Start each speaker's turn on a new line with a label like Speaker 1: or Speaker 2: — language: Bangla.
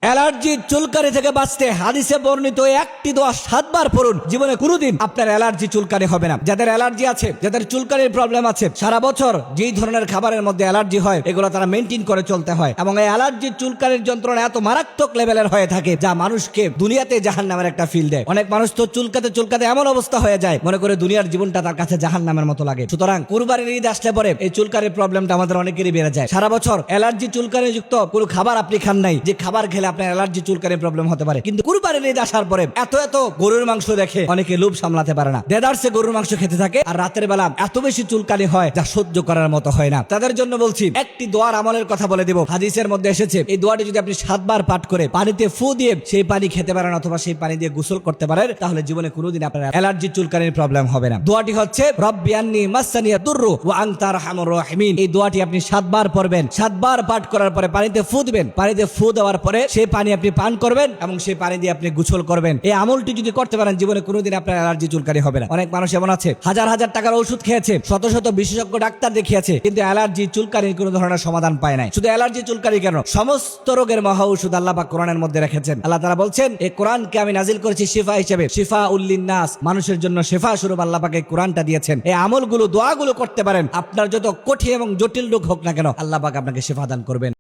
Speaker 1: অ্যালার্জি চুলকানি থেকে বাঁচতে হাদিসে বর্ণিত একটি দোয়া 7 বার পড়ুন। জীবনে কোনোদিন আপনার অ্যালার্জি চুলকানি হবে না। যাদের অ্যালার্জি আছে, যাদের চুলকানির প্রবলেম আছে, সারা বছর যেই ধরনের খাবারের মধ্যে অ্যালার্জি হয় এগুলো তারা মেনটেন করে চলতে হয়, এবং এই অ্যালার্জি চুলকানির যন্ত্রণা এত মারাত্মক লেভেলের হয়ে থাকে যা মানুষকে দুনিয়াতে জাহান্নামের একটা ফিল দেয়। অনেক মানুষ তো চুলকাতে চুলকাতে এমন অবস্থা হয়ে যায় মনে করে দুনিয়ার জীবনটা তার কাছে জাহান্নামের মতো লাগে। সুতরাং কুরবানির ঈদ আসলে পরে এই চুলকানির প্রবলেমটা আমাদের অনেকেরই বেড়ে যায়। সারা বছর অ্যালার্জি চুলকানি যুক্ত কোনো খাবার আপনি খান নাই, যে খাবার খেলে আপনার অ্যালার্জি চুলকানির প্রবলেম হতে পারে। কিন্তু কুরবানির ঈদ আসার পরে এত এত গরুর মাংস দেখে অনেকে লোভ সামলাতে পারে না, দেদারসে গরুর মাংস খেতে থাকে, আর রাতের বেলা এত বেশি চুলকানি হয় যা সহ্য করার মতো হয় না। তাদের জন্য বলছি একটি দোয়ার আমলের কথা বলে দিব। হাদিসের মধ্যে এসেছে এই দোয়াটি যদি আপনি 7 বার পাঠ করে পানিতে ফু দিয়ে সেই পানি খেতে পারেন অথবা সেই পানি দিয়ে গোসল করতে পারেন, তাহলে জীবনে কোনোদিন আপনার অ্যালার্জি চুলকানির প্রবলেম হবে না। দোয়াটি হচ্ছে রব্বি আন্নী মাসানিয়া দুররু ওয়া আনতা আরহামুর রাহিমিন। এই দোয়াটি আপনি 7 বার পড়বেন। 7 বার পাঠ করার পরে পানিতে ফু দিবেন। পানিতে ফু দেওয়ার পরে সেই পানি আপনি পান করবেন এবং সেই পানি দিয়ে আপনি গোসল করবেন। এই আমলটি যদি করতে পারেন জীবনে কোনোদিন আপনার অ্যালার্জি চুলকানি হবে না। অনেক মানুষ এমন আছে হাজার হাজার টাকার ওষুধ খেয়েছে, শত শত বিশেষজ্ঞ ডাক্তার দেখিয়েছে, কিন্তু অ্যালার্জি চুলকানির কোনো ধরনের সমাধান পায় নাই। শুধু অ্যালার্জি চুলকানি কেন, সমস্ত রোগের মহা ঔষধ আল্লাহ পাক কোরআনের মধ্যে রেখেছেন। আল্লাহ তাআলা বলছেন এই কোরআনকে আমি নাজিল করেছি শিফা হিসেবে, শিফা উল্লিন নাস, মানুষের জন্য শিফা স্বরূপ আল্লাহ পাক এই কোরআনটা দিয়েছেন। এই আমলগুলো দোয়াগুলো করতে পারেন, আপনার যত কঠিন এবং জটিল রোগ হোক না কেন আল্লাহ পাক আপনাকে শিফা দান করবেন।